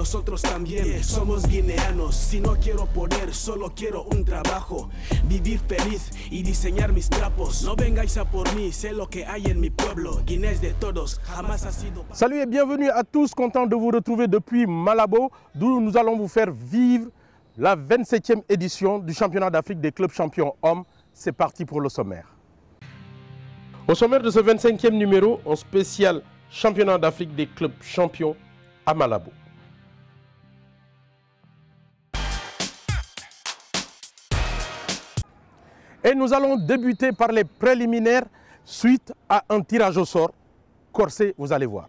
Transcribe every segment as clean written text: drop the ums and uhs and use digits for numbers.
nosotros también somos guineanos. Si no quiero poder, solo quiero un trabajo. Vivir feliz y diseñar mis trapos. No vengáis a por mí, sé lo que hay en mi pueblo. Guinée es de todos, jamás ha sido... Salut et bienvenue à tous, content de vous retrouver depuis Malabo, d'où nous allons vous faire vivre la 27e édition du championnat d'Afrique des clubs champions hommes. C'est parti pour le sommaire. Au sommaire de ce 25e numéro, un spécial championnat d'Afrique des clubs champions à Malabo. Et nous allons débuter par les préliminaires suite à un tirage au sort corsé, vous allez voir.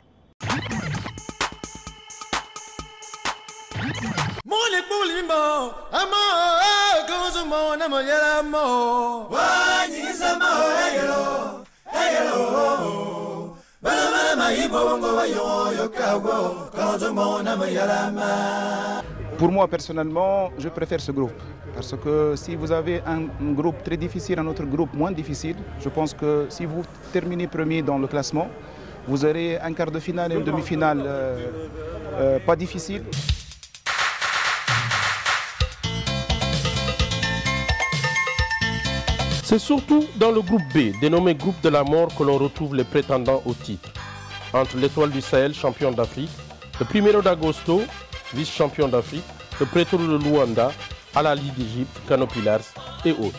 Pour moi personnellement, je préfère ce groupe. Parce que si vous avez un groupe très difficile, un autre groupe moins difficile, je pense que si vous terminez premier dans le classement, vous aurez un quart de finale et une demi-finale pas difficile. C'est surtout dans le groupe B, dénommé groupe de la mort, que l'on retrouve les prétendants au titre. Entre l'Étoile du Sahel, champion d'Afrique, le Primero d'Agosto, vice-champion d'Afrique, le Petro de Luanda, Al Ahly d'Égypte, Kano Pillars et autres.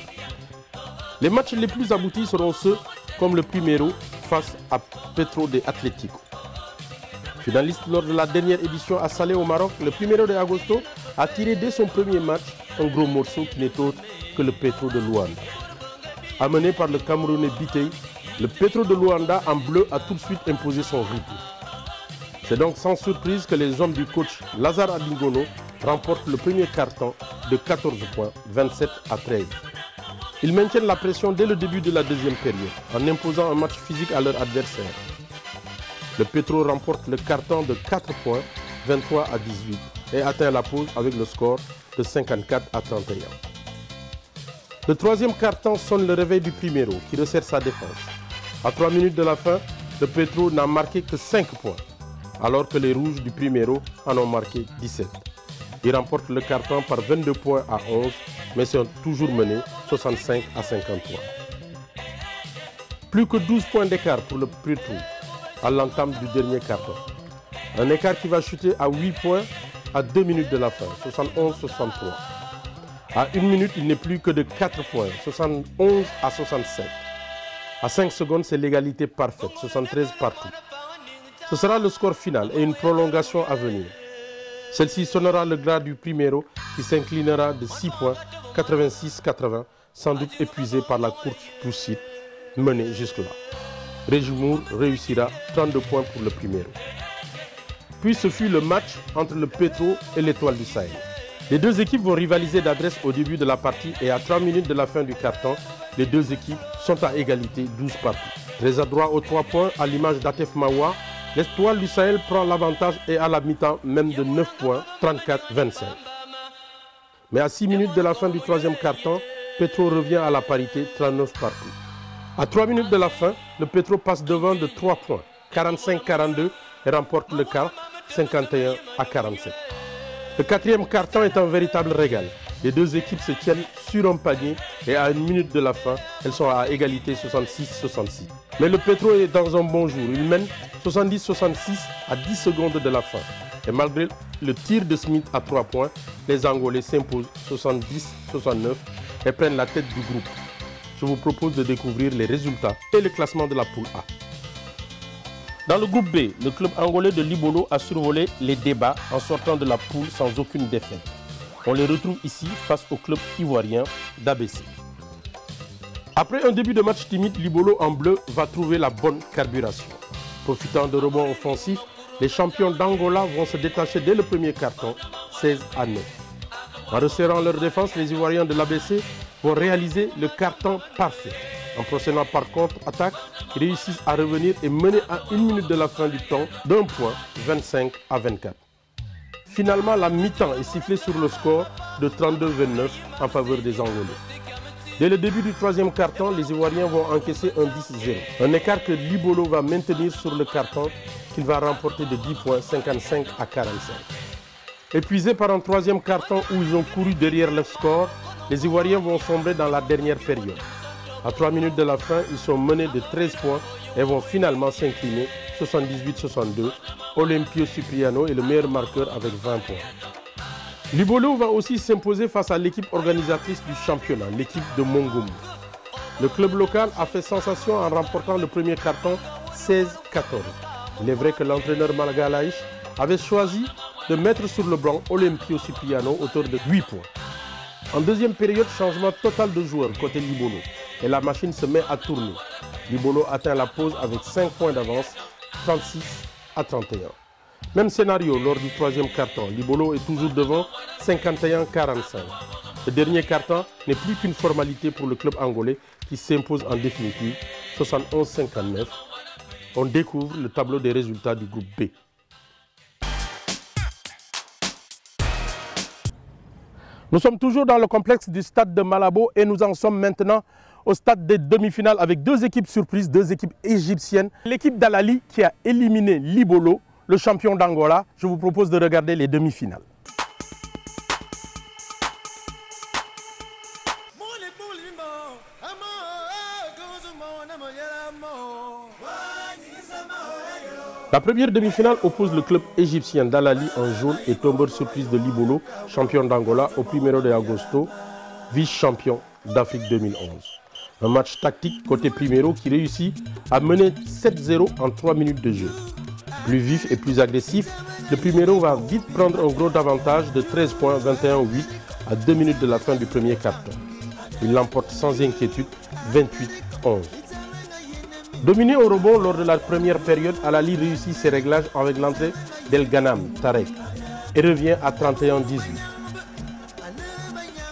Les matchs les plus aboutis seront ceux comme le Primero face à Petro de Atlético. Finaliste lors de la dernière édition à Salé au Maroc, le Primero de Agosto a tiré dès son premier match un gros morceau qui n'est autre que le Petro de Luanda. Amené par le Camerounais Bitey, le Petro de Luanda en bleu a tout de suite imposé son rythme. C'est donc sans surprise que les hommes du coach Lazare Adingono remportent le premier carton de 14 points, 27 à 13. Ils maintiennent la pression dès le début de la deuxième période, en imposant un match physique à leur adversaire. Le Petro remporte le carton de 4 points, 23 à 18, et atteint la pause avec le score de 54 à 31. Le troisième carton sonne le réveil du Primero, qui resserre sa défense. À 3 minutes de la fin, le Petro n'a marqué que 5 points, alors que les rouges du Primero en ont marqué 17. Ils remportent le carton par 22 points à 11, mais sont toujours menés 65 à 53. Plus que 12 points d'écart pour le Petro à l'entame du dernier carton. Un écart qui va chuter à 8 points à 2 minutes de la fin, 71-63. À 1 minute, il n'est plus que de 4 points, 71 à 67. À 5 secondes, c'est l'égalité parfaite, 73 partout. Ce sera le score final et une prolongation à venir. Celle-ci sonnera le glas du Primero qui s'inclinera de 6 points, 86-80, sans doute épuisé par la course poursuite menée jusque-là. Régimour réussira 32 points pour le Primero. Puis ce fut le match entre le Petro et l'Étoile du Sahel. Les deux équipes vont rivaliser d'adresse au début de la partie et à 3 minutes de la fin du carton, les deux équipes sont à égalité 12 partout. Très adroit aux 3 points à l'image d'Atef Mawa, l'Étoile du Sahel prend l'avantage et à la mi-temps même de 9 points, 34-25. Mais à 6 minutes de la fin du troisième carton, Petro revient à la parité, 39 partout. À 3 minutes de la fin, le Petro passe devant de 3 points, 45-42 et remporte le quart, 51 à 47. Le quatrième carton est un véritable régal. Les deux équipes se tiennent sur un panier et à 1 minute de la fin, elles sont à égalité 66-66. Mais le Petro est dans un bon jour. Il mène 70-66 à 10 secondes de la fin. Et malgré le tir de Smith à 3 points, les Angolais s'imposent 70-69 et prennent la tête du groupe. Je vous propose de découvrir les résultats et le classement de la poule A. Dans le groupe B, le club angolais de Libolo a survolé les débats en sortant de la poule sans aucune défaite. On les retrouve ici face au club ivoirien d'ABC. Après un début de match timide, Libolo en bleu va trouver la bonne carburation. Profitant de rebonds offensifs, les champions d'Angola vont se détacher dès le premier carton, 16 à 9. En resserrant leur défense, les Ivoiriens de l'ABC vont réaliser le carton parfait. En procédant par contre-attaque, ils réussissent à revenir et mener à 1 minute de la fin du temps d'un point, 25 à 24. Finalement, la mi-temps est sifflée sur le score de 32-29 en faveur des Angolais. Dès le début du troisième carton, les Ivoiriens vont encaisser un 10-0. Un écart que Libolo va maintenir sur le carton qu'il va remporter de 10 points, 55 à 45. Épuisés par un troisième carton où ils ont couru derrière le score, les Ivoiriens vont sombrer dans la dernière période. À 3 minutes de la fin, ils sont menés de 13 points et vont finalement s'incliner 78-62. Olympio Cipriano est le meilleur marqueur avec 20 points. Libolo va aussi s'imposer face à l'équipe organisatrice du championnat, l'équipe de Mongoum. Le club local a fait sensation en remportant le premier carton 16-14. Il est vrai que l'entraîneur Malgalaïch avait choisi de mettre sur le banc Olympio Cipriano autour de 8 points. En deuxième période, changement total de joueurs côté Libolo et la machine se met à tourner. Libolo atteint la pause avec 5 points d'avance, 36-31. Même scénario lors du troisième carton. Libolo est toujours devant, 51-45. Le dernier carton n'est plus qu'une formalité pour le club angolais qui s'impose en définitive, 71-59. On découvre le tableau des résultats du groupe B. Nous sommes toujours dans le complexe du stade de Malabo et nous en sommes maintenant au stade des demi-finales avec deux équipes surprises, deux équipes égyptiennes. L'équipe d'Al-Ahly qui a éliminé Libolo, le champion d'Angola. Je vous propose de regarder les demi-finales. La première demi-finale oppose le club égyptien d'Al-Ahly en jaune et tombeur surprise de Libolo, champion d'Angola, au 1er de agosto, vice-champion d'Afrique 2011. Un match tactique côté Primero qui réussit à mener 7-0 en 3 minutes de jeu. Plus vif et plus agressif, le Primero va vite prendre un gros avantage de 13 points, 21-8 à 2 minutes de la fin du premier carton. Il l'emporte sans inquiétude, 28-11. Dominé au rebond lors de la première période, Al-Ahly réussit ses réglages avec l'entrée d'El Ghanam, Tarek, et revient à 31-18.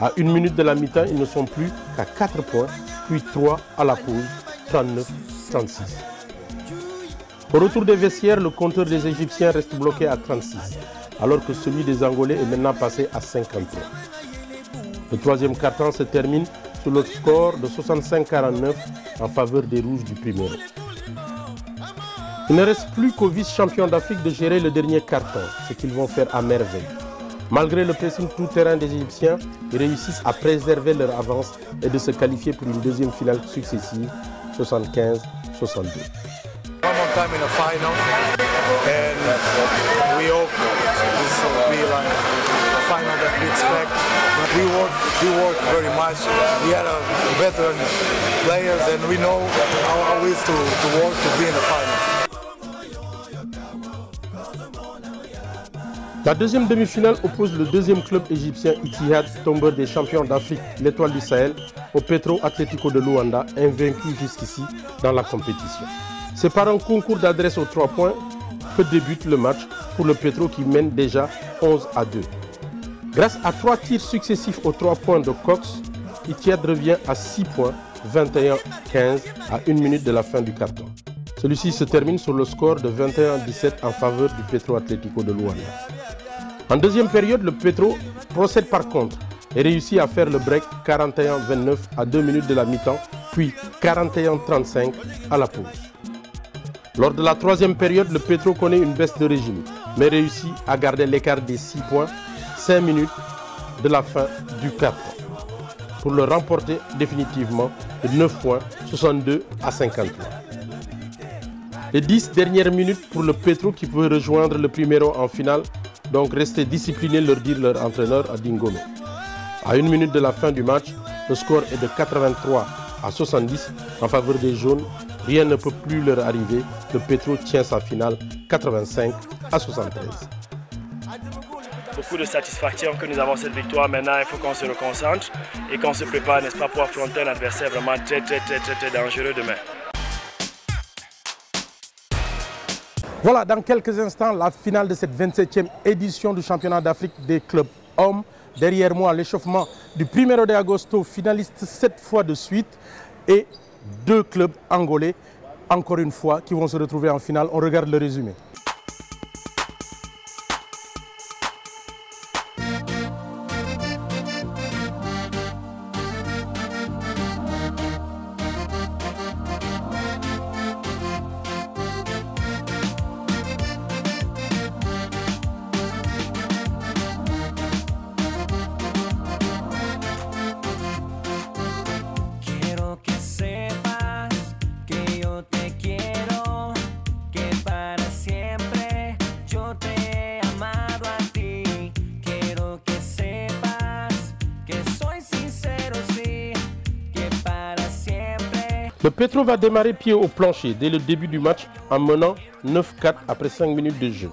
À 1 minute de la mi-temps, ils ne sont plus qu'à 4 points, puis 3 à la pause, 39-36. Au retour des vestiaires, le compteur des Égyptiens reste bloqué à 36, alors que celui des Angolais est maintenant passé à 50 points. Le troisième carton se termine sur le score de 65-49 en faveur des Rouges du Primero. Il ne reste plus qu'aux vice-champions d'Afrique de gérer le dernier carton, ce qu'ils vont faire à merveille. Malgré le pressing tout-terrain des Égyptiens, ils réussissent à préserver leur avance et de se qualifier pour une deuxième finale successive, 75-62. One more time in the final, and we hope this will be like the final that we expect. We worked very much. We had a veteran players, and we know how it is to work to be in the final. La deuxième demi-finale oppose le deuxième club égyptien Ittihad, tombeur des champions d'Afrique, l'Étoile du Sahel, au Petro Atlético de Luanda, invaincu jusqu'ici dans la compétition. C'est par un concours d'adresse aux 3 points que débute le match pour le Petro qui mène déjà 11-2. Grâce à 3 tirs successifs aux 3 points de Cox, Ittihad revient à 6 points, 21-15 à 1 minute de la fin du carton. Celui-ci se termine sur le score de 21-17 en faveur du Petro Atlético de Luanda. En deuxième période, le Petro procède par contre et réussit à faire le break 41-29 à 2 minutes de la mi-temps, puis 41-35 à la pause. Lors de la troisième période, le Petro connaît une baisse de régime, mais réussit à garder l'écart des 6 points, 5 minutes de la fin du carton, pour le remporter définitivement de 9 points, 62-50 points. Les 10 dernières minutes pour le Petro qui peut rejoindre le Primero en finale, donc rester discipliné, leur dire leur entraîneur à Dingono. À 1 minute de la fin du match, le score est de 83-70 en faveur des jaunes. Rien ne peut plus leur arriver. Le Petro tient sa finale 85-73. Beaucoup de satisfaction que nous avons cette victoire. Maintenant, il faut qu'on se reconcentre et qu'on se prépare, n'est-ce pas, pour affronter un adversaire vraiment très dangereux demain. Voilà, dans quelques instants, la finale de cette 27e édition du championnat d'Afrique des clubs hommes. Derrière moi, l'échauffement du 1er de agosto, finaliste 7 fois de suite, et 2 clubs angolais, encore une fois, qui vont se retrouver en finale. On regarde le résumé. Le Petro va démarrer pied au plancher dès le début du match en menant 9-4 après 5 minutes de jeu.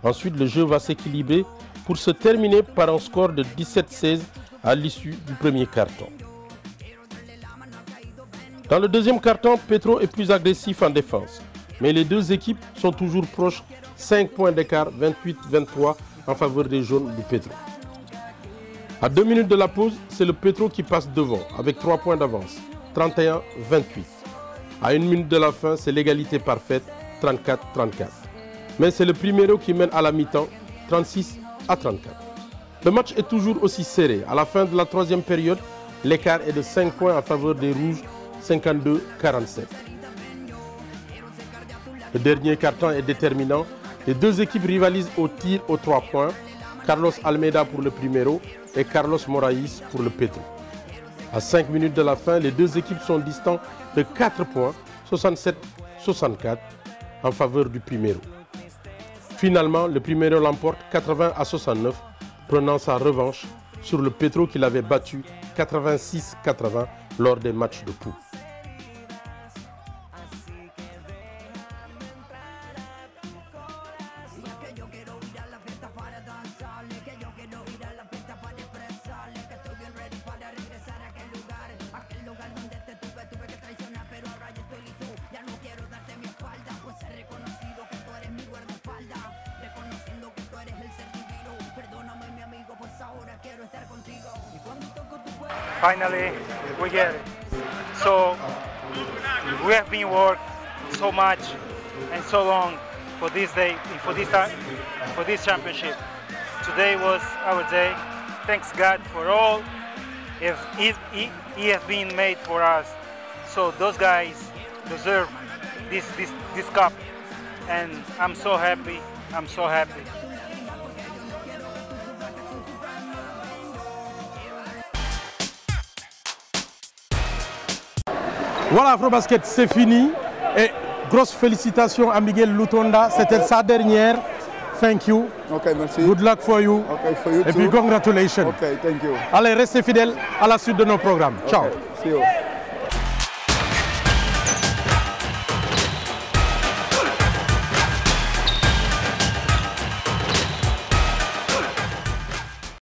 Ensuite, le jeu va s'équilibrer pour se terminer par un score de 17-16 à l'issue du premier quart-temps. Dans le deuxième quart-temps, Petro est plus agressif en défense, mais les deux équipes sont toujours proches, 5 points d'écart, 28-23 en faveur des jaunes du Petro. À 2 minutes de la pause, c'est le Petro qui passe devant avec 3 points d'avance, 31-28. À 1 minute de la fin, c'est l'égalité parfaite, 34-34. Mais c'est le Primero qui mène à la mi-temps, 36-34. Le match est toujours aussi serré. À la fin de la troisième période, l'écart est de 5 points en faveur des rouges, 52-47. Le dernier quart-temps est déterminant. Les deux équipes rivalisent au tir aux 3 points. Carlos Almeida pour le Primero et Carlos Moraes pour le Petro. À 5 minutes de la fin, les deux équipes sont distantes de 4 points, 67-64 en faveur du Primero. Finalement, le Primero l'emporte 80-69, prenant sa revanche sur le Petro qu'il avait battu 86-80 lors des matchs de poule. Finally, we get it. So we have been working so much and so long for this day, for this championship. Today was our day. Thanks God for all he has been made for us. So those guys deserve this cup, and I'm so happy. I'm so happy. Voilà, Afrobasket, c'est fini. Et grosse félicitations à Miguel Lutonda. C'était sa dernière. Thank you. Ok, merci. Good luck for you. Ok, for you Et too. puis congratulations. Ok, thank you. Allez, restez fidèles à la suite de nos programmes. Ciao. See you.